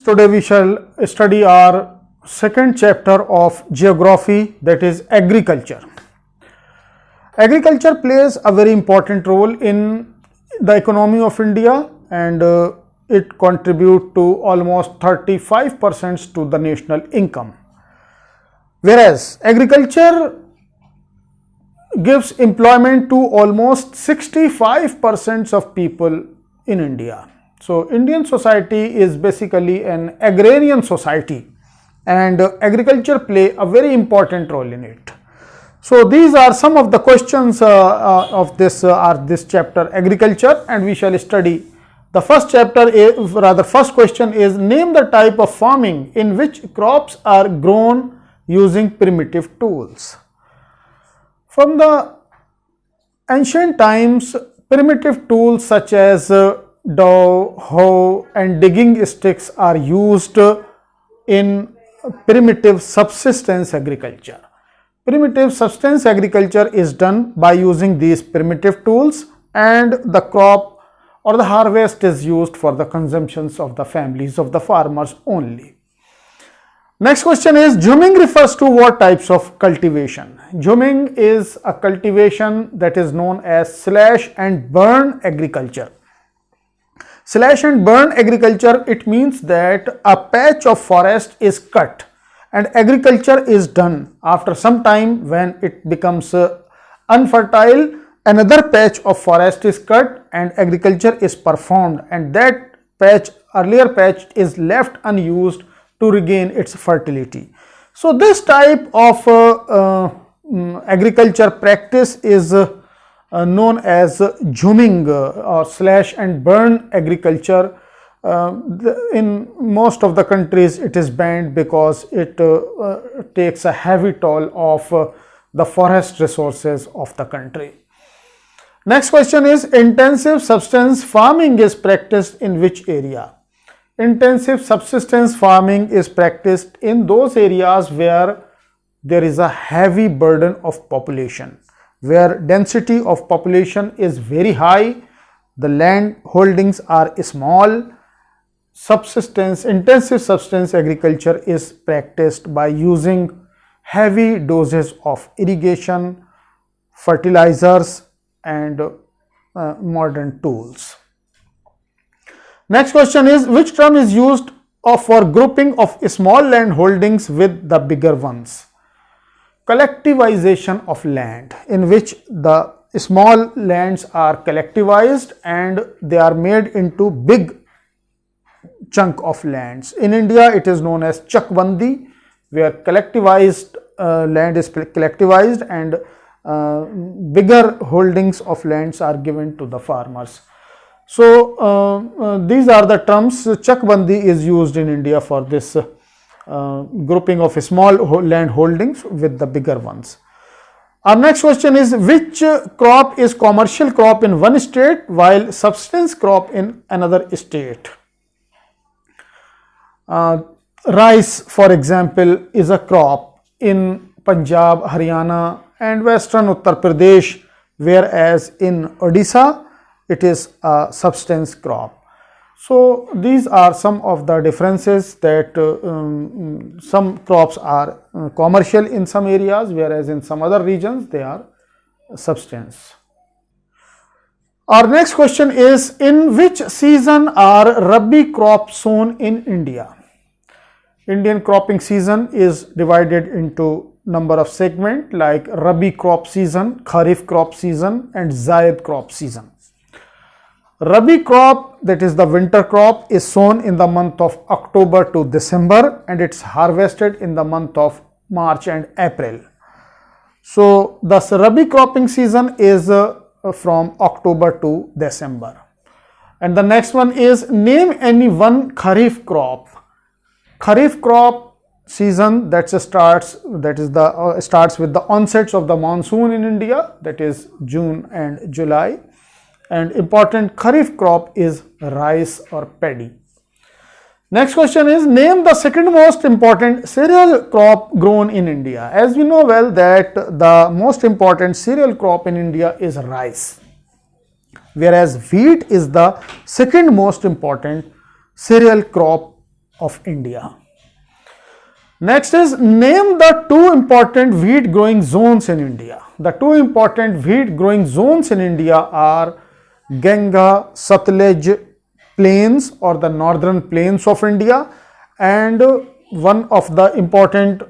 Today we shall study our second chapter of geography, that is agriculture. Agriculture plays a very important role in the economy of India, and it contributes to almost 35% to the national income. Whereas agriculture gives employment to almost 65% of people in India. So Indian society is basically an agrarian society, and agriculture play a very important role in it. So these are some of the questions of this chapter agriculture, and we shall study. The first first question is, name the type of farming in which crops are grown using primitive tools. From the ancient times, primitive tools such as dough, hoe and digging sticks are used in primitive subsistence agriculture. Primitive subsistence agriculture is done by using these primitive tools, and the crop or the harvest is used for the consumptions of the families of the farmers only. Next question is, jhuming refers to what types of cultivation? Jhuming is a cultivation that is known as slash and burn agriculture. Slash and burn agriculture, it means that a patch of forest is cut and agriculture is done. After some time, when it becomes unfertile, another patch of forest is cut and agriculture is performed, and that earlier patch is left unused to regain its fertility. So this type of agriculture practice is known as jhuming or slash and burn agriculture. In most of the countries it is banned because it takes a heavy toll of the forest resources of the country. Next question is, intensive subsistence farming is practiced in which area? Intensive subsistence farming is practiced in those areas where there is a heavy burden of population, where density of population is very high, the land holdings are small. Intensive subsistence agriculture is practiced by using heavy doses of irrigation, fertilizers and modern tools. Next question is, which term is used for grouping of small land holdings with the bigger ones? Collectivization of land, in which the small lands are collectivized and they are made into big chunk of lands. In India it is known as chakbandi, where collectivized land is collectivized and bigger holdings of lands are given to the farmers. So these are the terms. Chakbandi is used in India for this grouping of small land holdings with the bigger ones. Our next question is, which crop is commercial crop in one state while subsistence crop in another state? Rice, for example, is a crop in Punjab, Haryana and western Uttar Pradesh, whereas in Odisha it is a subsistence crop. So these are some of the differences, that some crops are commercial in some areas, whereas in some other regions they are subsistence. Our next question is, in which season are Rabi crops sown in India? Indian cropping season is divided into number of segments like Rabi crop season, Kharif crop season and Zaid crop season. Rabi crop, that is the winter crop, is sown in the month of October to December and it's harvested in the month of March and April. So thus Rabi cropping season is from October to December. And the next one is, name any one Kharif crop. Kharif crop season starts with the onsets of the monsoon in India, that is June and July. And important Kharif crop is rice or paddy. Next question is, name the second most important cereal crop grown in India. As we know well that the most important cereal crop in India is rice, whereas wheat is the second most important cereal crop of India. Next is name the two important wheat growing zones in India. The two important wheat growing zones in India are Ganga Satluj plains or the northern plains of India, and one of the important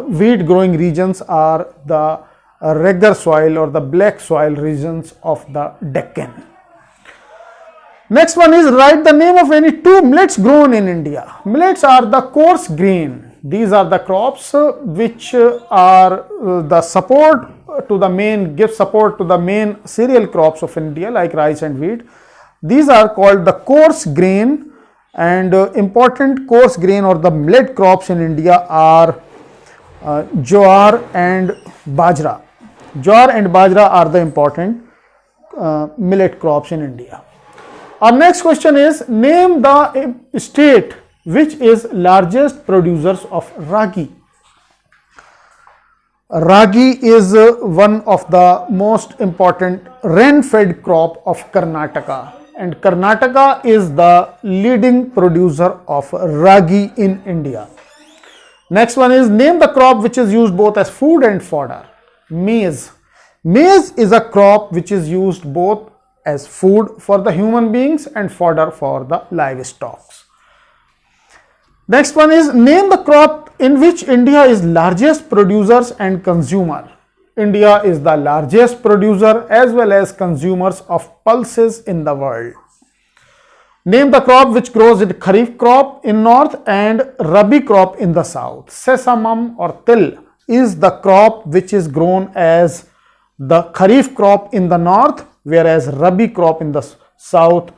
wheat growing regions are the Regar soil or the black soil regions of the Deccan. Next one is write the name of any two millets grown in India. Millets are the coarse grain. These are the crops which are the support to the main, give support to the main cereal crops of India like rice and wheat. These are called the coarse grain, and important coarse grain or the millet crops in India are jowar and bajra. Jowar and bajra are the important millet crops in India. Our next question is name the state which is largest producers of ragi. Ragi is one of the most important rain-fed crop of Karnataka, and Karnataka is the leading producer of ragi in India. Next one is name the crop which is used both as food and fodder. Maize. Maize is a crop which is used both as food for the human beings and fodder for the livestock. Next one is name the crop in which India is largest producers and consumer. India is the largest producer as well as consumers of pulses in the world. Name the crop which grows in Kharif crop in north and Rabi crop in the south. Sesamum or til is the crop which is grown as the Kharif crop in the north, whereas Rabi crop in the south,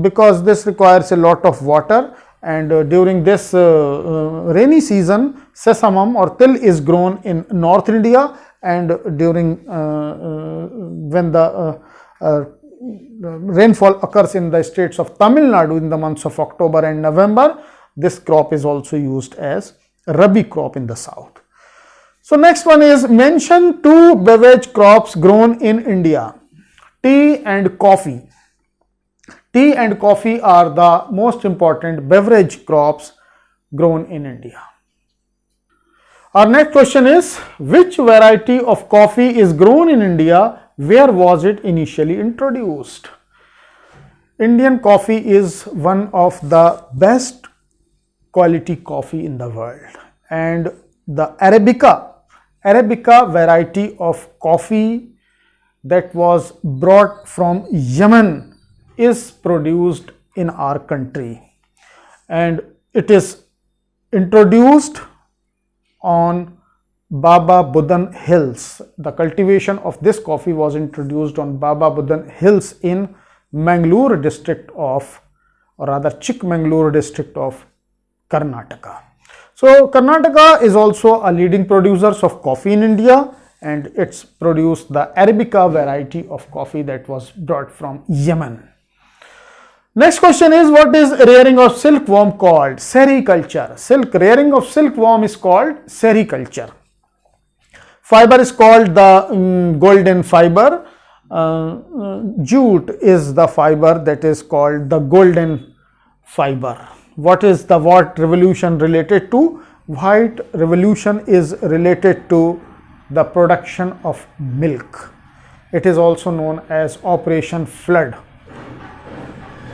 because this requires a lot of water, and during this rainy season sesamum or til is grown in North India, and during when the rainfall occurs in the states of Tamil Nadu in the months of October and November, this crop is also used as Rabi crop in the south. So next one is mention two beverage crops grown in India. Tea and coffee. Tea and coffee are the most important beverage crops grown in India. Our next question is which variety of coffee is grown in India? Where was it initially introduced? Indian coffee is one of the best quality coffee in the world, and the Arabica variety of coffee that was brought from Yemen is produced in our country, and it is introduced on Baba Budan Hills. The cultivation of this coffee was introduced on Baba Budan Hills in Mangalore district of, or rather Chikmagalur district of Karnataka. So Karnataka is also a leading producer of coffee in India, and it's produced the Arabica variety of coffee that was brought from Yemen. Next question is what is rearing of silkworm called? Sericulture. Rearing of silkworm is called sericulture. Fiber is called the golden fiber. Jute is the fiber that is called the golden fiber. What is the what revolution related to? White revolution is related to the production of milk. It is also known as Operation Flood.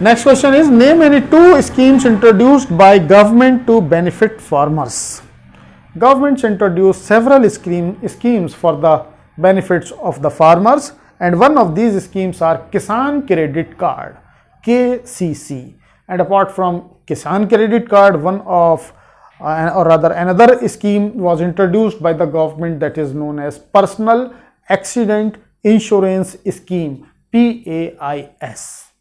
Next question is name any two schemes introduced by government to benefit farmers. Governments introduced several schemes for the benefits of the farmers, and one of these schemes are Kisan Credit Card, KCC. And apart from Kisan Credit Card, one of or rather another scheme was introduced by the government that is known as Personal Accident Insurance Scheme, PAIS.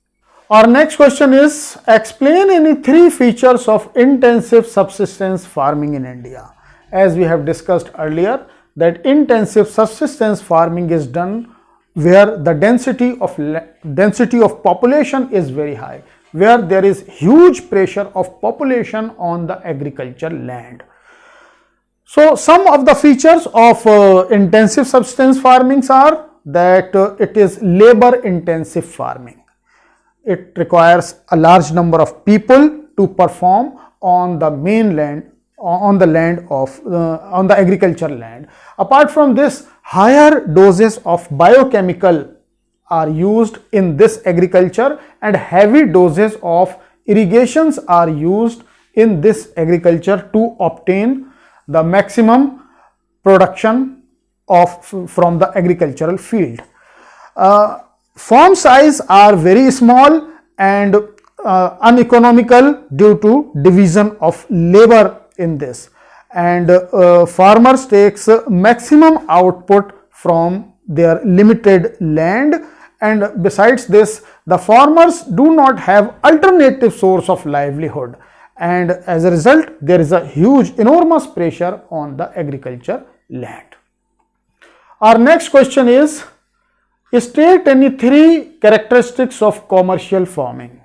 Our next question is explain any three features of intensive subsistence farming in India. As we have discussed earlier, that intensive subsistence farming is done where the density of population is very high, where there is huge pressure of population on the agriculture land. So some of the features of intensive subsistence farming are that it is labor intensive farming. It requires a large number of people to perform on the mainland, on the land of on the agricultural land. Apart from this, higher doses of biochemical are used in this agriculture, and heavy doses of irrigations are used in this agriculture to obtain the maximum production from the agricultural field. Farm size are very small and uneconomical due to division of labor in this, and farmers takes maximum output from their limited land, and besides this, the farmers do not have alternative source of livelihood, and as a result there is a huge enormous pressure on the agriculture land. Our next question is, state any 3 characteristics of commercial farming.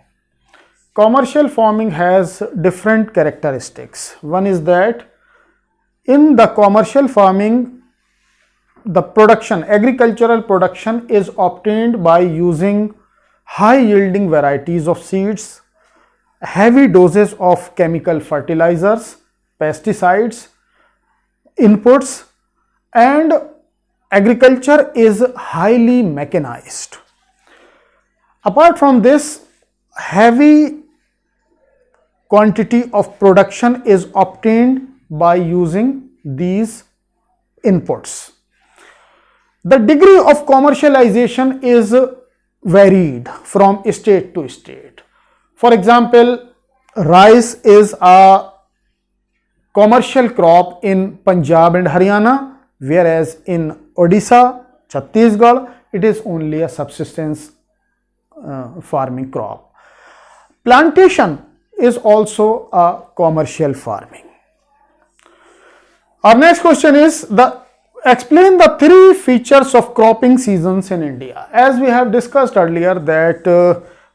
Commercial farming has different characteristics. One is that in the commercial farming, the production, agricultural production is obtained by using high yielding varieties of seeds, heavy doses of chemical fertilizers, pesticides, inputs, and agriculture is highly mechanized. Apart from this, heavy quantity of production is obtained by using these inputs. The degree of commercialization is varied from state to state. For example, rice is a commercial crop in Punjab and Haryana, whereas in Odisha, Chhattisgarh, it is only a subsistence farming crop. Plantation is also a commercial farming. Our next question is, explain the 3 features of cropping seasons in India. As we have discussed earlier that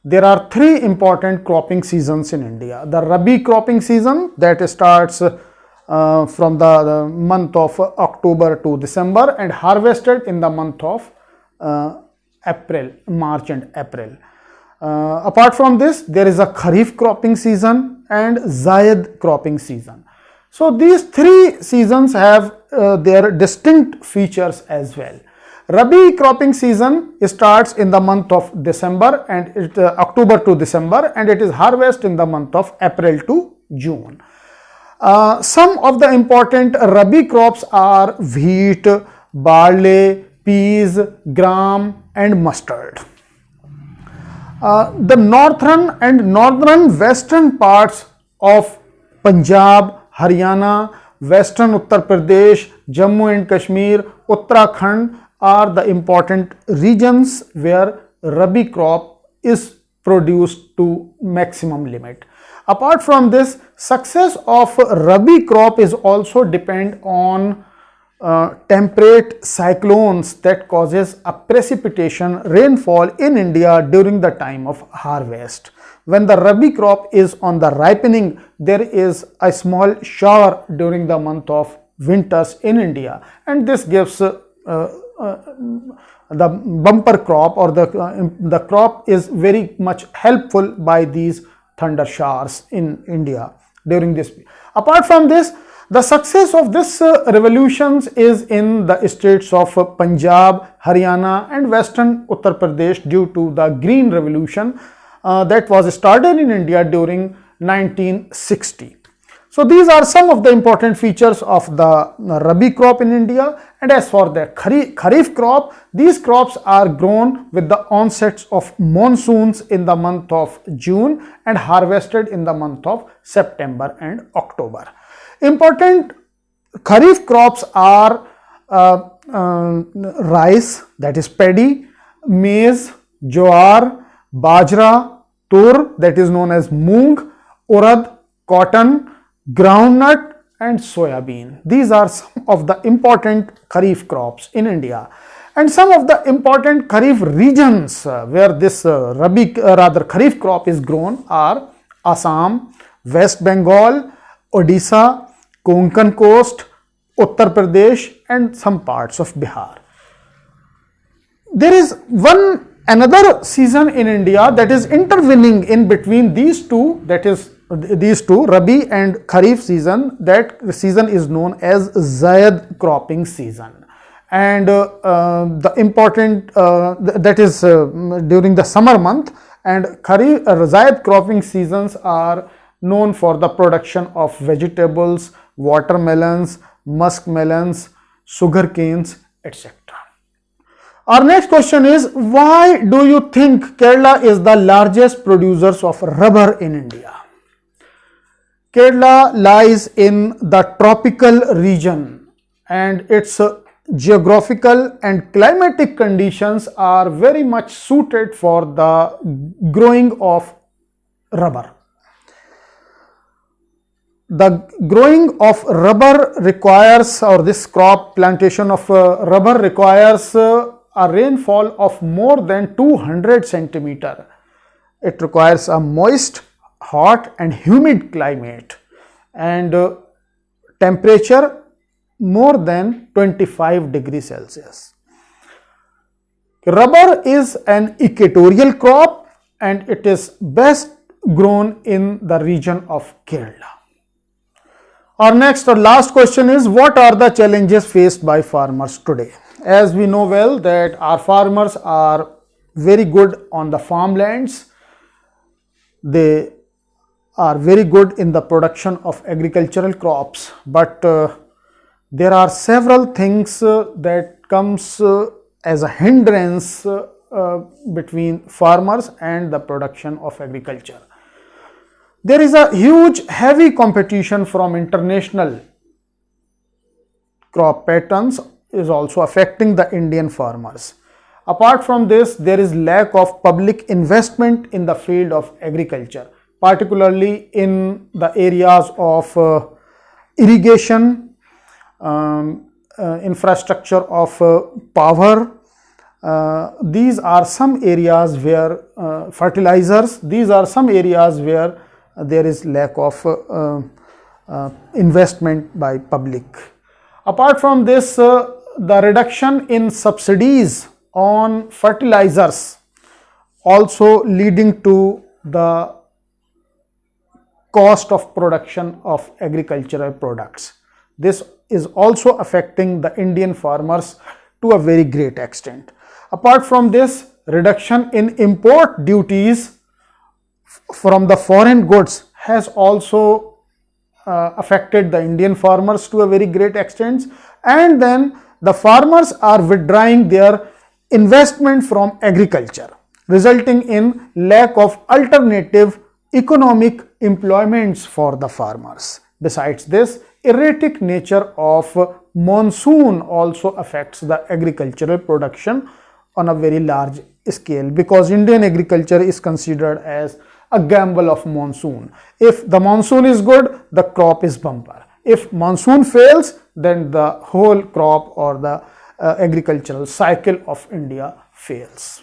there are 3 important cropping seasons in India. The Rabi cropping season that starts from the month of October to December and harvested in the month of March and April. Apart from this, there is a Kharif cropping season and Zaid cropping season. So these 3 seasons have their distinct features as well. Rabi cropping season starts in the month of December and October to December, and it is harvested in the month of April to June. Some of the important Rabi crops are wheat, barley, peas, gram, and mustard. The northern and northern western parts of Punjab, Haryana, Western Uttar Pradesh, Jammu and Kashmir, Uttarakhand are the important regions where Rabi crop is produced to maximum limit. Apart from this, success of Rabi crop is also depend on temperate cyclones that causes a precipitation rainfall in India during the time of harvest. When the Rabi crop is on the ripening, there is a small shower during the month of winters in India, and this gives the bumper crop, or the crop is very much helpful by these thunder showers in India during this. Apart from this, the success of this revolutions is in the states of Punjab, Haryana and Western Uttar Pradesh due to the Green Revolution that was started in India during 1960. So these are some of the important features of the Rabi crop in India. And as for the Kharif crop, these crops are grown with the onsets of monsoons in the month of June and harvested in the month of September and October. Important Kharif crops are rice, that is paddy, maize, jowar, bajra, tur, that is known as moong, urad, cotton, groundnut and soya bean. These are some of the important Kharif crops in India. And some of the important Kharif regions where this Kharif crop is grown are Assam, West Bengal, Odisha, Konkan coast, Uttar Pradesh and some parts of Bihar. There is another season in India that is intervening in between these two, that is these two, Rabi and Kharif season, that season is known as Zaid cropping season. And the important, that is during the summer month, and Kharif, Zaid cropping seasons are known for the production of vegetables, watermelons, muskmelons, sugar canes, etc. Our next question is, why do you think Kerala is the largest producers of rubber in India? Kerala lies in the tropical region, and its geographical and climatic conditions are very much suited for the growing of rubber. The growing of rubber requires, or this crop plantation of rubber requires a rainfall of more than 200 centimeter. It requires a moist, hot and humid climate, and temperature more than 25 degrees Celsius. Rubber is an equatorial crop, and it is best grown in the region of Kerala. Our next or last question is, what are the challenges faced by farmers today? As we know well that our farmers are very good on the farmlands. They are very good in the production of agricultural crops, but there are several things that comes as a hindrance between farmers and the production of agriculture. There is a huge heavy competition from international crop patterns is also affecting the Indian farmers. Apart from this, there is lack of public investment in the field of agriculture, particularly in the areas of irrigation, infrastructure of power. These are some areas where fertilizers, these are some areas where there is lack of investment by public. Apart from this, the reduction in subsidies on fertilizers also leading to the cost of production of agricultural products. This is also affecting the Indian farmers to a very great extent. Apart from this, reduction in import duties from the foreign goods has also affected the Indian farmers to a very great extent, and then the farmers are withdrawing their investment from agriculture, resulting in lack of alternative economic employments for the farmers. Besides this, erratic nature of monsoon also affects the agricultural production on a very large scale, because Indian agriculture is considered as a gamble of monsoon. If the monsoon is good, the crop is bumper. If monsoon fails, then the whole crop or the agricultural cycle of India fails.